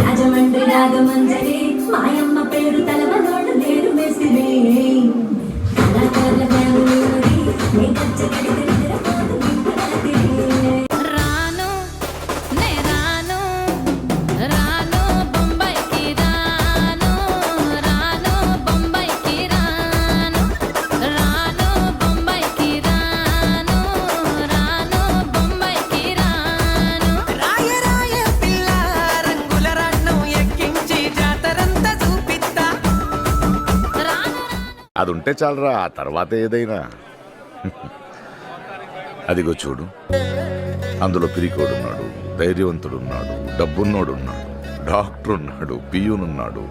రాజమండ్రి రాగమంజరి మాయమ్మ పేరు తలవనోడు లేరు మెసిరి కళాకారుల ఫ్యామిలీ నీ గచ్చ కడితే నిద్రపోదు ఇంటి రాత్రి రాను నే రాను రాను బొంబాయికి రాను రాను బొంబాయికి రాను రాను బొంబాయికి రాను రాను బొంబాయికి రాను రాయ రాయ పిల్ల రంగుల రాట్నం ఎక్కించి జాతరంతా చూపిస్తా. రాను అది ఉంటే చాలరా, ఆ తర్వాత ఏదైనా. అదిగో చూడు, అందులో పిరికోడున్నాడు, ధైర్యవంతుడున్నాడు, డబ్బున్నోడున్నాడు, డాక్టర్ ఉన్నాడు, పియూనున్నాడు,